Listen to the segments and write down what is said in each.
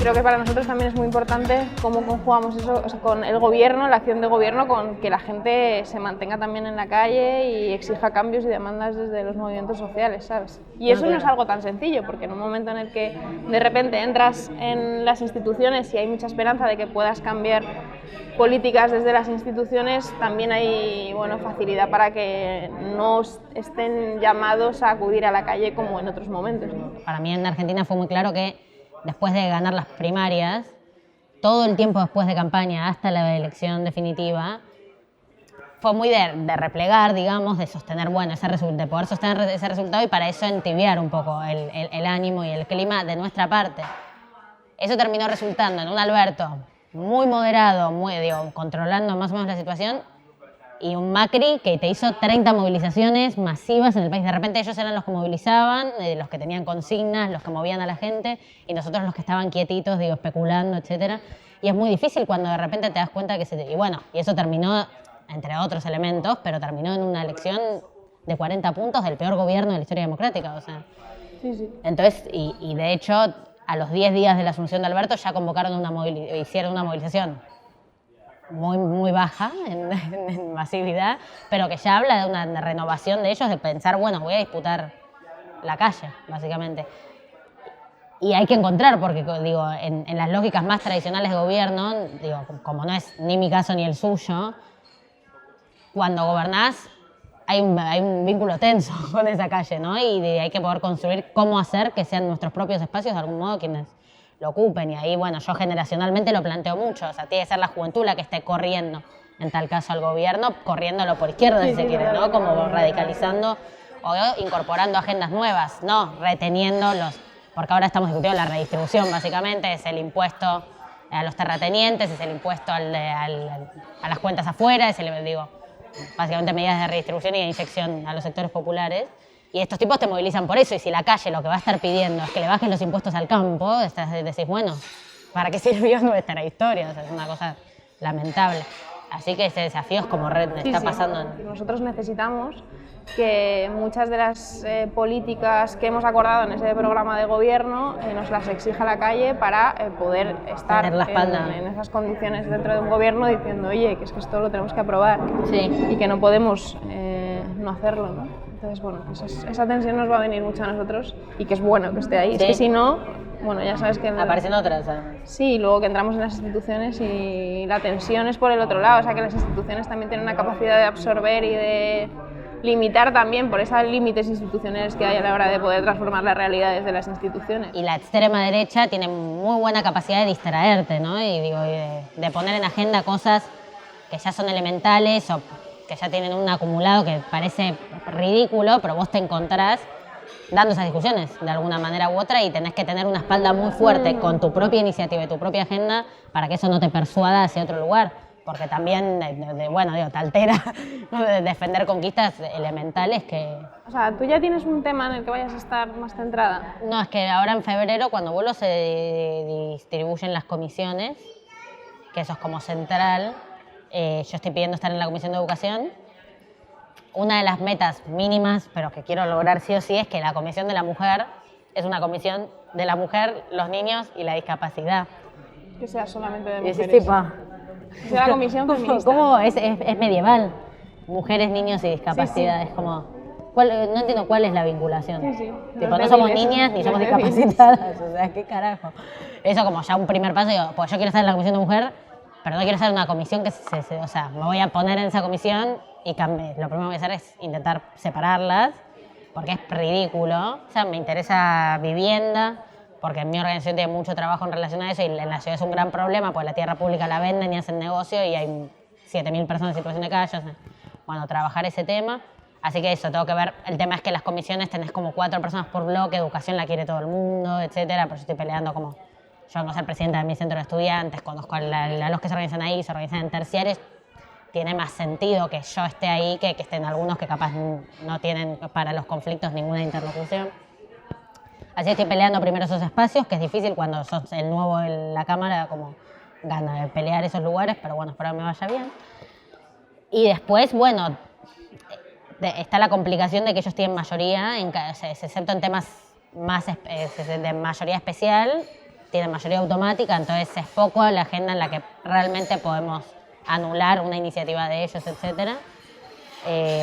creo que para nosotros también es muy importante cómo conjugamos eso, o sea, con el gobierno, la acción de gobierno, con que la gente se mantenga también en la calle y exija cambios y demandas desde los movimientos sociales, ¿sabes? Y eso no es algo tan sencillo, porque en un momento en el que de repente entras en las instituciones y hay mucha esperanza de que puedas cambiar políticas desde las instituciones, también hay, bueno, facilidad para que no estén llamados a acudir a la calle como en otros momentos, ¿no? Para mí en Argentina fue muy claro que después de ganar las primarias, todo el tiempo después de campaña hasta la elección definitiva, fue muy de replegar, digamos, de sostener, bueno, de poder sostener ese resultado y para eso entibiar un poco el ánimo y el clima de nuestra parte. Eso terminó resultando en un Alberto muy moderado, controlando más o menos la situación, y un Macri que te hizo 30 movilizaciones masivas en el país. De repente ellos eran los que movilizaban, los que tenían consignas, los que movían a la gente, y nosotros los que estaban quietitos, especulando, etcétera. Y es muy difícil cuando de repente te das cuenta que y eso terminó, entre otros elementos, pero terminó en una elección de 40 puntos del peor gobierno de la historia democrática, o sea. Sí. Entonces, y de hecho, a los 10 días de la asunción de Alberto ya convocaron hicieron una movilización muy, muy baja en masividad, pero que ya habla de una renovación de ellos, de pensar, bueno, voy a disputar la calle, básicamente. Y hay que encontrar, porque en las lógicas más tradicionales de gobierno, como no es ni mi caso ni el suyo, cuando gobernás hay un vínculo tenso con esa calle, ¿no? Y hay que poder construir cómo hacer que sean nuestros propios espacios de algún modo quienes lo ocupen. Y ahí, bueno, yo generacionalmente lo planteo mucho. O sea, tiene que ser la juventud la que esté corriendo, en tal caso al gobierno, corriéndolo por izquierda, si se quiere, ¿no? Como radicalizando o incorporando agendas nuevas, no reteniendo porque ahora estamos discutiendo la redistribución, básicamente, es el impuesto a los terratenientes, es el impuesto a las cuentas afuera, básicamente medidas de redistribución y de inyección a los sectores populares. Y estos tipos te movilizan por eso. Y si la calle lo que va a estar pidiendo es que le bajen los impuestos al campo, decís, bueno, ¿para qué sirvió nuestra historia? O sea, es una cosa lamentable. Así que ese desafío es como está pasando. Nosotros necesitamos que muchas de las políticas que hemos acordado en ese programa de gobierno nos las exija la calle para poder estar en esas condiciones dentro de un gobierno diciendo, oye, que es que esto lo tenemos que aprobar y que no podemos no hacerlo, ¿no? Entonces, bueno, esa tensión nos va a venir mucho a nosotros y que es bueno que esté ahí. Sí. Es que si no, bueno, ya sabes que... Aparecen otras. Sí, luego que entramos en las instituciones y la tensión es por el otro lado, o sea que las instituciones también tienen una capacidad de absorber y de limitar también por esos límites institucionales que hay a la hora de poder transformar las realidades de las instituciones. Y la extrema derecha tiene muy buena capacidad de distraerte, ¿no? Y de poner en agenda cosas que ya son elementales o que ya tienen un acumulado que parece ridículo, pero vos te encontrás dando esas discusiones de alguna manera u otra y tenés que tener una espalda muy fuerte con tu propia iniciativa y tu propia agenda para que eso no te persuada hacia otro lugar. Porque también, te altera, ¿no? De defender conquistas elementales que... O sea, ¿tú ya tienes un tema en el que vayas a estar más centrada? No, es que ahora en febrero, cuando vuelvo, se distribuyen las comisiones, que eso es como central. Yo estoy pidiendo estar en la Comisión de Educación. Una de las metas mínimas, pero que quiero lograr sí o sí, es que la Comisión de la Mujer es una comisión de la mujer, los niños y la discapacidad. Que sea solamente de mujeres. Es la comisión feminista. ¿Cómo? Es medieval. Mujeres, niños y discapacidad. Sí. Es como... no entiendo cuál es la vinculación. Sí. No somos niñas ni somos discapacitadas. O sea, ¿qué carajo? Eso como ya un primer paso. Pues yo quiero estar en la comisión de mujer, pero no quiero estar en una comisión que o sea, me voy a poner en esa comisión y lo primero que voy a hacer es intentar separarlas, porque es ridículo. O sea, me interesa vivienda, porque en mi organización tiene mucho trabajo en relación a eso y en la ciudad es un gran problema, porque la tierra pública la venden y hacen negocio y hay 7.000 personas en situación de calle. O sea, bueno, trabajar ese tema. Así que eso, tengo que ver. El tema es que las comisiones tenés como 4 personas por bloque, educación la quiere todo el mundo, etcétera. Pero yo estoy peleando como... Yo vengo a ser presidenta de mi centro de estudiantes, conozco a los que se organizan ahí, se organizan en terciarios. Tiene más sentido que yo esté ahí que estén algunos que capaz no tienen para los conflictos ninguna interlocución. Así estoy peleando primero esos espacios, que es difícil cuando sos el nuevo en la Cámara, como gana pelear esos lugares, pero bueno, espero que me vaya bien. Y después, bueno, está la complicación de que ellos tienen mayoría, excepto en temas más de mayoría especial, tienen mayoría automática, entonces es poco la agenda en la que realmente podemos anular una iniciativa de ellos, etcétera.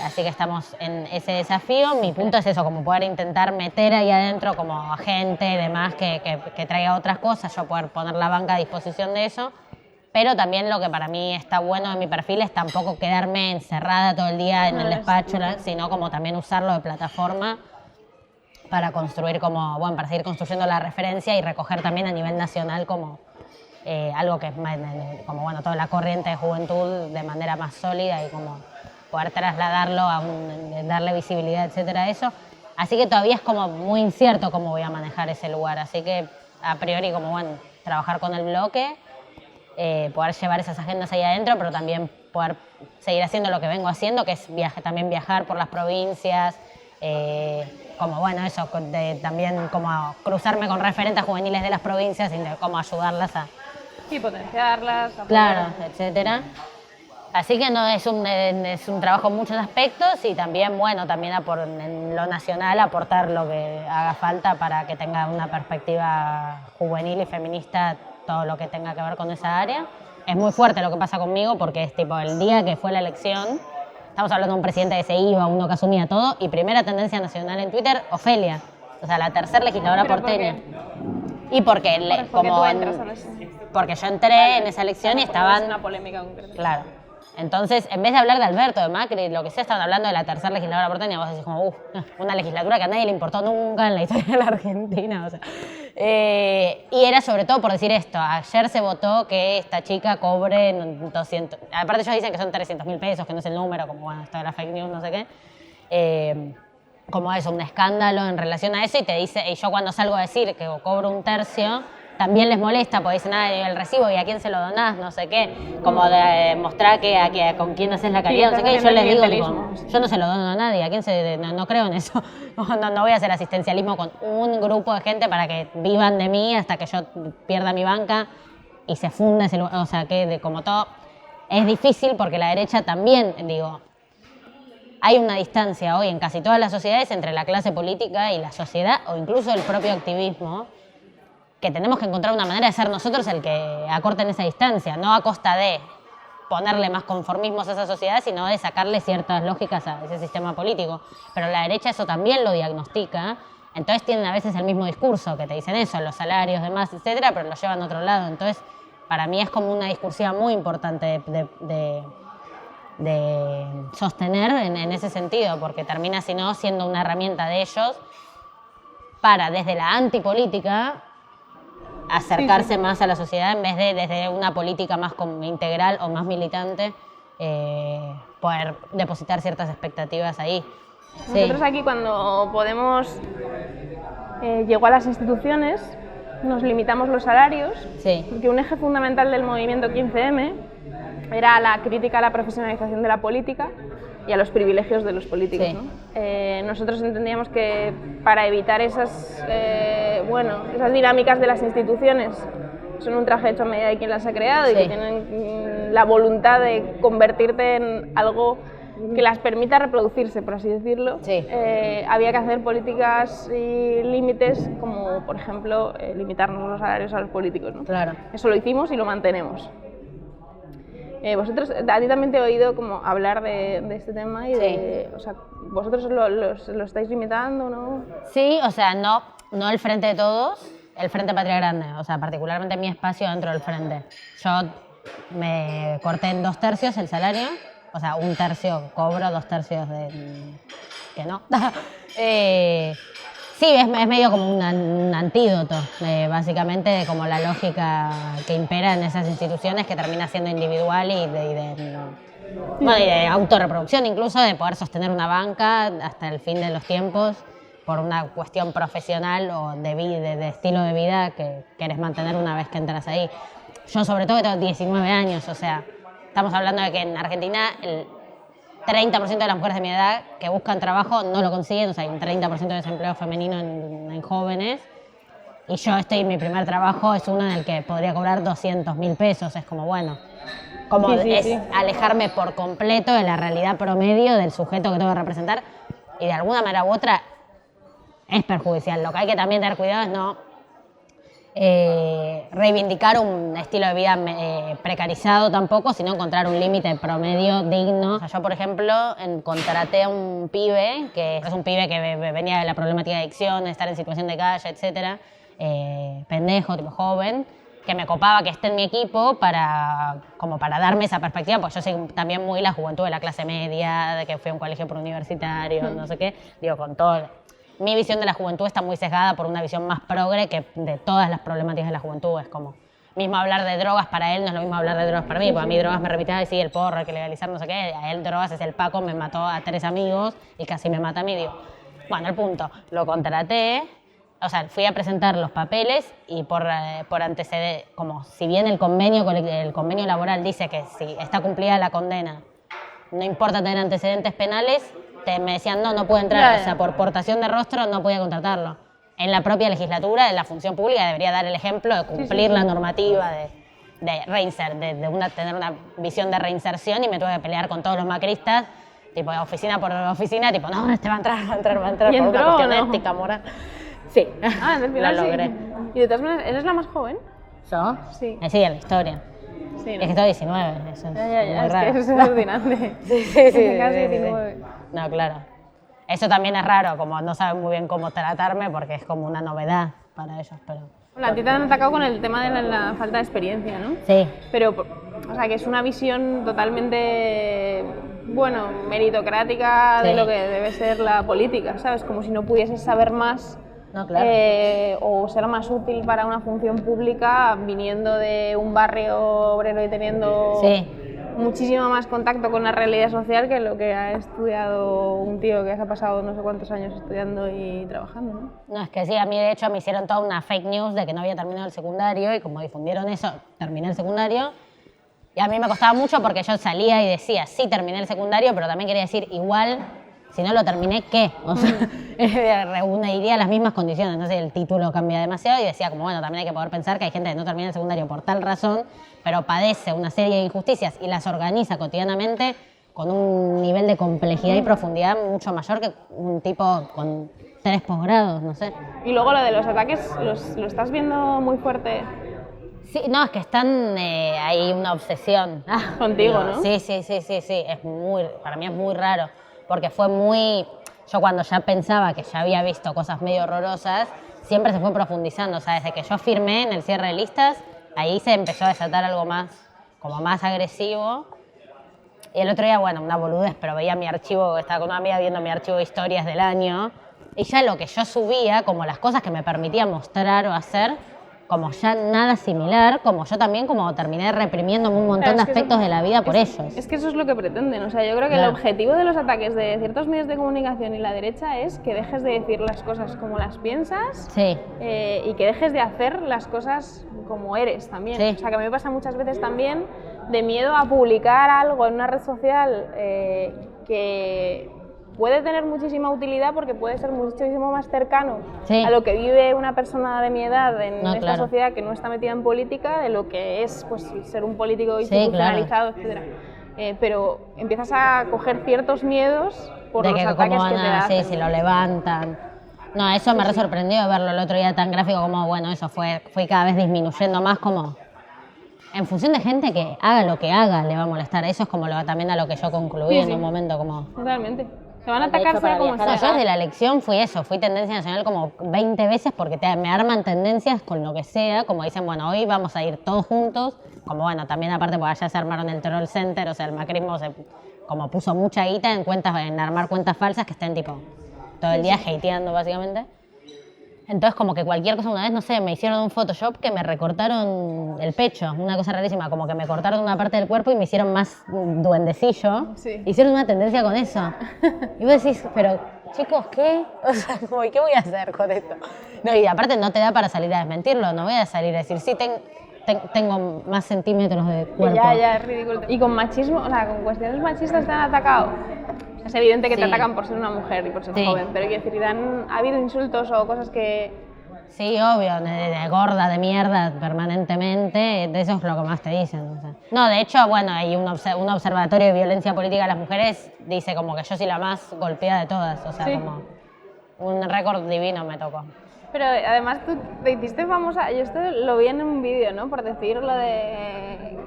Así que estamos en ese desafío. Mi punto es eso, como poder intentar meter ahí adentro como gente y demás que traiga otras cosas, yo poder poner la banca a disposición de eso. Pero también lo que para mí está bueno en mi perfil es tampoco quedarme encerrada todo el día en el despacho, sino como también usarlo de plataforma para construir como, bueno, para seguir construyendo la referencia y recoger también a nivel nacional como algo que es más, como, bueno, toda la corriente de juventud de manera más sólida y como poder trasladarlo darle visibilidad, etcétera, a eso. Así que todavía es como muy incierto cómo voy a manejar ese lugar. Así que a priori como, bueno, trabajar con el bloque, poder llevar esas agendas ahí adentro, pero también poder seguir haciendo lo que vengo haciendo, que es también viajar por las provincias, como bueno, eso, también como cruzarme con referentes juveniles de las provincias y como ayudarlas a... Y potenciarlas. Claro, etcétera. Así que no es un trabajo en muchos aspectos y también, bueno, también en lo nacional aportar lo que haga falta para que tenga una perspectiva juvenil y feminista todo lo que tenga que ver con esa área. Es muy fuerte lo que pasa conmigo porque es tipo el día que fue la elección, estamos hablando de un presidente que se iba, uno que asumía todo, y primera tendencia nacional en Twitter, Ofelia, o sea, la tercera legisladora porteña. Y porque porque yo entré en esa elección y estaban... Es una polémica concreta. Claro. Entonces, en vez de hablar de Alberto, de Macri, lo que sea, estaban hablando de la tercera legisladora porteña. Vos decís como, una legislatura que a nadie le importó nunca en la historia de la Argentina. O sea. Y era sobre todo por decir esto. Ayer se votó que esta chica cobre 200... Aparte ellos dicen que son 300.000 pesos, que no es el número, como bueno, esto de la fake news, no sé qué. Como eso, un escándalo en relación a eso. Y te dice, y yo cuando salgo a decir que cobro un tercio... También les molesta porque dicen, el recibo y a quién se lo donás, no sé qué, como de mostrar con quién haces la caridad, no sé qué. Y yo les digo, yo no se lo dono a nadie, ¿a quién no creo en eso. No voy a hacer asistencialismo con un grupo de gente para que vivan de mí hasta que yo pierda mi banca y se funda ese lugar. O sea, que como todo, es difícil porque la derecha también, digo, hay una distancia hoy en casi todas las sociedades entre la clase política y la sociedad o incluso el propio activismo, que tenemos que encontrar una manera de ser nosotros el que acorten esa distancia, no a costa de ponerle más conformismos a esa sociedad, sino de sacarle ciertas lógicas a ese sistema político. Pero la derecha eso también lo diagnostica, entonces tienen a veces el mismo discurso, que te dicen eso, los salarios, demás, etcétera, pero lo llevan a otro lado. Entonces, para mí es como una discursiva muy importante de sostener en ese sentido, porque termina, si no, siendo una herramienta de ellos para, desde la antipolítica, acercarse más a la sociedad en vez de desde una política más como integral o más militante, poder depositar ciertas expectativas ahí. Nosotros aquí cuando Podemos llegó a las instituciones nos limitamos los salarios, porque un eje fundamental del movimiento 15M era la crítica a la profesionalización de la política y a los privilegios de los políticos. ¿No? Nosotros entendíamos que para evitar esas dinámicas de las instituciones, son un traje hecho a medida de quien las ha creado y que tienen la voluntad de convertirte en algo que las permita reproducirse, por así decirlo, había que hacer políticas y límites como, por ejemplo, limitarnos los salarios a los políticos, ¿no? Claro. Eso lo hicimos y lo mantenemos. A ti también te he oído como hablar de este tema y o sea, vosotros lo estáis limitando, ¿no? Sí, o sea, no el Frente de Todos, el Frente Patria Grande, o sea, particularmente mi espacio dentro del Frente. Yo me corté en 2/3 el salario, o sea, 1/3 cobro, 2/3 que no. Sí, es medio como un antídoto, básicamente, de como la lógica que impera en esas instituciones, que termina siendo individual y de autorreproducción, incluso de poder sostener una banca hasta el fin de los tiempos por una cuestión profesional o de estilo de vida que querés mantener una vez que entras ahí. Yo sobre todo que tengo 19 años, o sea, estamos hablando de que en Argentina el 30% de las mujeres de mi edad que buscan trabajo no lo consiguen, o sea, hay un 30% de desempleo femenino en jóvenes. Y yo mi primer trabajo es uno en el que podría cobrar 200.000 pesos. Es como, bueno, alejarme por completo de la realidad promedio del sujeto que tengo que representar. Y de alguna manera u otra es perjudicial. Lo que hay que también tener cuidado es no reivindicar un estilo de vida precarizado tampoco, sino encontrar un límite promedio digno. O sea, yo, por ejemplo, contraté a un pibe, que es un pibe que venía de la problemática de adicción, de estar en situación de calle, etcétera, pendejo, tipo joven, que me copaba que esté en mi equipo como para darme esa perspectiva, porque yo soy también muy la juventud de la clase media, de que fui a un colegio preuniversitario, no sé qué, digo, con todo. Mi visión de la juventud está muy sesgada por una visión más progre que de todas las problemáticas de la juventud. Es como, mismo hablar de drogas para él no es lo mismo hablar de drogas para mí, porque a mí drogas me remiten a decir el porro, hay que legalizar no sé qué, a él drogas es el Paco, me mató a 3 amigos y casi me mata a mí, digo. Bueno, el punto, lo contraté, o sea, fui a presentar los papeles y por antecedentes, como si bien el convenio laboral dice que si está cumplida la condena, no importa tener antecedentes penales, me decían no puede entrar, o sea, por portación de rostro no podía contratarlo. En la propia legislatura, en la función pública, debería dar el ejemplo de cumplir la normativa de tener una visión de reinserción, y me tuve que pelear con todos los macristas, tipo oficina por oficina, tipo, no, este va a entrar ¿Y por entró, una cuestión no? ética, moral. Sí, Ah, al final lo logré. sí. Y de todas maneras, ¿eres la más joven? ¿Yo? Sí. Sí, en la historia. Sí, ¿no? Es que estoy 19, eso es muy es raro. que es alucinante. Sí, Casi sí. 19. No, claro. Eso también es raro, como no saben muy bien cómo tratarme, porque es como una novedad para ellos, pero... Bueno, a ti te han atacado con el tema de la falta de experiencia, ¿no? Sí. Pero, o sea, que es una visión totalmente, bueno, meritocrática de Sí. lo que debe ser la política, ¿sabes? Como si no pudieses saber más No, claro. o ser más útil para una función pública viniendo de un barrio obrero y teniendo Sí. muchísimo más contacto con la realidad social que lo que ha estudiado un tío que se ha pasado no sé cuántos años estudiando y trabajando, ¿no? No, es que sí, a mí de hecho me hicieron toda una fake news de que no había terminado el secundario, y como difundieron eso, terminé el secundario. Y a mí me costaba mucho porque yo salía y decía, sí, terminé el secundario, pero también quería decir, igual, si no lo terminé, ¿qué? O sea, reuniría las mismas condiciones. Entonces el título cambia demasiado y decía como, bueno, también hay que poder pensar que hay gente que no termina el secundario por tal razón, pero padece una serie de injusticias y las organiza cotidianamente con un nivel de complejidad y profundidad mucho mayor que un tipo con 3 posgrados, no sé. Y luego lo de los ataques, lo estás viendo muy fuerte. Sí, no, es que están hay una obsesión. Contigo, Digo, ¿no? Sí, para mí es muy raro, porque fue muy... Yo cuando ya pensaba que ya había visto cosas medio horrorosas, siempre se fue profundizando, o sea, desde que yo firmé en el cierre de listas, ahí se empezó a desatar algo más, como más agresivo. Y el otro día, bueno, una boludez, pero veía mi archivo, estaba con una amiga viendo mi archivo de historias del año, y ya lo que yo subía, como las cosas que me permitía mostrar o hacer, como ya nada similar, como yo también como terminé reprimiéndome un montón de aspectos de la vida por ellos. Es que eso es lo que pretenden, o sea, yo creo que Claro. el objetivo de los ataques de ciertos medios de comunicación y la derecha es que dejes de decir las cosas como las piensas Sí, y que dejes de hacer las cosas como eres también. Sí. O sea, que a mí me pasa muchas veces también de miedo a publicar algo en una red social que puede tener muchísima utilidad porque puede ser muchísimo más cercano Sí. a lo que vive una persona de mi edad en No, esta claro. sociedad que no está metida en política de lo que es pues, ser un político Sí, institucionalizado, etcétera. Pero empiezas a coger ciertos miedos por de los que ataques cómo que van te a, hacen. sí, si lo levantan. No, eso me re sorprendió verlo el otro día tan gráfico como, bueno, eso fue cada vez disminuyendo más como... En función de gente que haga lo que haga, le va a molestar. Eso es como también a lo que yo concluí Sí, en sí. un momento, como... Totalmente. Te van a De hecho, atacar sea para como viajar sea. yo desde la elección fui tendencia nacional como 20 veces porque me arman tendencias con lo que sea, como dicen, bueno, hoy vamos a ir todos juntos, como bueno, también aparte porque allá se armaron el Troll Center, o sea, el macrismo como puso mucha guita en armar cuentas falsas que estén tipo todo el día hateando básicamente. Entonces como que cualquier cosa, una vez, no sé, me hicieron un Photoshop que me recortaron el pecho, una cosa rarísima, como que me cortaron una parte del cuerpo y me hicieron más duendecillo. Sí. Hicieron una tendencia con eso. Y vos decís, pero chicos, ¿qué? O sea, como, ¿qué voy a hacer con esto? No, y aparte no te da para salir a desmentirlo, no voy a salir a decir, sí, tengo más centímetros de cuerpo. Ya, es ridículo. Y con machismo, o sea, con cuestiones machistas te han atacado. Es evidente que te Sí. atacan por ser una mujer y por ser Sí. joven, pero quiero decir, ¿ha habido insultos o cosas que...? Sí, obvio, de gorda, de mierda, permanentemente, de eso es lo que más te dicen. O sea. No, de hecho, bueno, hay un observatorio de violencia política de las mujeres, dice como que yo soy la más golpeada de todas, o sea, Sí. como un récord divino me tocó. Pero además tú te hiciste famosa, yo esto lo vi en un vídeo, ¿no? Por decir lo de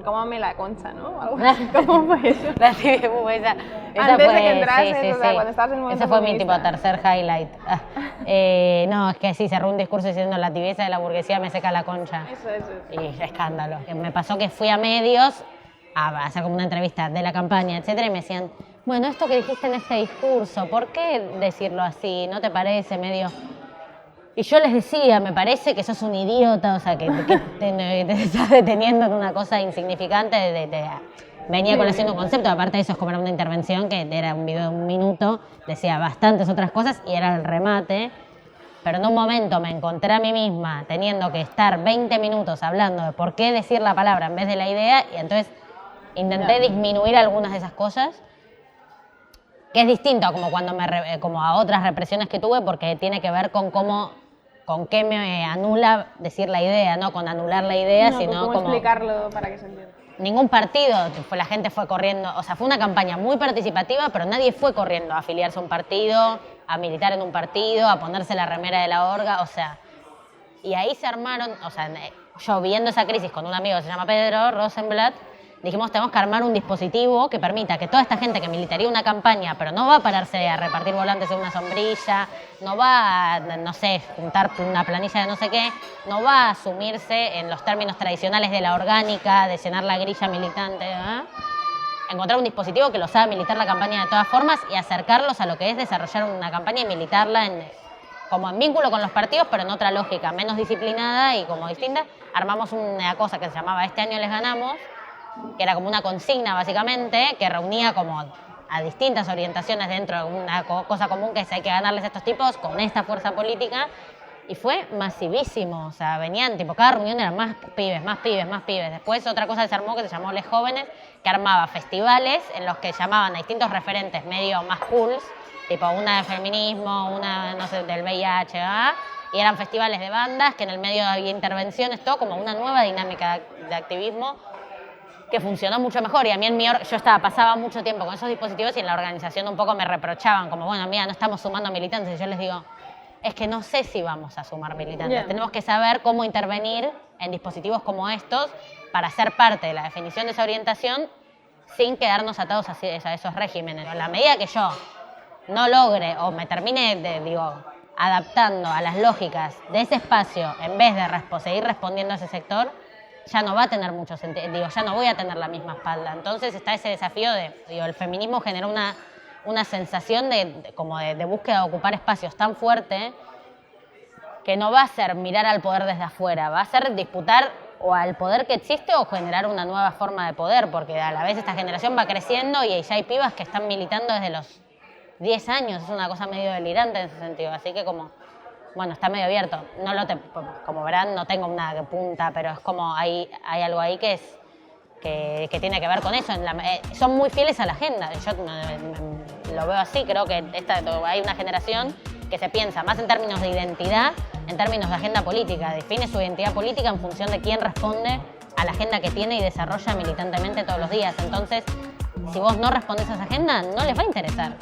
cómame la concha, ¿no? Algo así. ¿Cómo fue eso? Esa Antes fue, de que entrases, sí, o sea, sí. cuando estabas en el momento Ese fue mi feminista. tipo tercer highlight. No, es que sí, cerró un discurso diciendo la tibieza de la burguesía me seca la concha. Eso. Y escándalo. Me pasó que fui a medios a hacer como una entrevista de la campaña, etcétera, y me decían, bueno, esto que dijiste en este discurso, ¿por qué decirlo así? ¿No te parece medio...? Y yo les decía, me parece que sos un idiota, o sea, que te estás deteniendo en una cosa insignificante. Venía conociendo un concepto, aparte de eso es como era una intervención, que era un video de 1 minuto, decía bastantes otras cosas y era el remate. Pero en un momento me encontré a mí misma teniendo que estar 20 minutos hablando de por qué decir la palabra en vez de la idea, y entonces intenté disminuir algunas de esas cosas, que es distinto a como cuando como a otras represiones que tuve, porque tiene que ver con qué me anula decir la idea, no con anular la idea, No, sino ¿cómo como explicarlo para que se entienda? ningún partido, la gente fue corriendo, o sea, fue una campaña muy participativa, pero nadie fue corriendo a afiliarse a un partido, a militar en un partido, a ponerse la remera de la orga, o sea, y ahí se armaron, o sea, yo viendo esa crisis con un amigo que se llama Pedro Rosenblatt, dijimos, tenemos que armar un dispositivo que permita que toda esta gente que militaría una campaña, pero no va a pararse a repartir volantes en una sombrilla, no va a, no sé, juntar una planilla de no sé qué, no va a asumirse en los términos tradicionales de la orgánica, de llenar la grilla militante, ¿eh? Encontrar un dispositivo que los haga militar la campaña de todas formas y acercarlos a lo que es desarrollar una campaña y militarla como en vínculo con los partidos, pero en otra lógica, menos disciplinada y como distinta. Armamos una cosa que se llamaba Este año les ganamos, que era como una consigna básicamente, que reunía como a distintas orientaciones dentro de una cosa común, que es hay que ganarles a estos tipos con esta fuerza política, y fue masivísimo, o sea, venían, tipo, cada reunión eran más pibes, más pibes, más pibes. Después otra cosa que se armó que se llamó Les Jóvenes, que armaba festivales en los que llamaban a distintos referentes medio más cools, tipo una de feminismo, una, no sé, del VIH, ¿verdad? Y eran festivales de bandas, que en el medio había intervenciones, todo como una nueva dinámica de activismo, que funcionó mucho mejor. Y a mí pasaba mucho tiempo con esos dispositivos y en la organización un poco me reprochaban, como, bueno, mira, no estamos sumando militantes. Y yo les digo, es que no sé si vamos a sumar militantes. Yeah. Tenemos que saber cómo intervenir en dispositivos como estos para ser parte de la definición de esa orientación sin quedarnos atados a esos regímenes. En la medida que yo no logre o me termine, adaptando a las lógicas de ese espacio en vez de seguir respondiendo a ese sector, ya no va a tener mucho sentido, ya no voy a tener la misma espalda. Entonces está ese desafío el feminismo genera una sensación de búsqueda de ocupar espacios tan fuerte que no va a ser mirar al poder desde afuera, va a ser disputar o al poder que existe o generar una nueva forma de poder, porque a la vez esta generación va creciendo y ya hay pibas que están militando desde los 10 años, es una cosa medio delirante en ese sentido, así que bueno, está medio abierto. Como verán, no tengo una punta, pero es como hay algo ahí que tiene que ver con eso. Son muy fieles a la agenda. Yo lo veo así, creo que hay una generación que se piensa más en términos de identidad, en términos de agenda política. Define su identidad política en función de quién responde a la agenda que tiene y desarrolla militantemente todos los días. Entonces, si vos no respondés a esa agenda, no les va a interesar.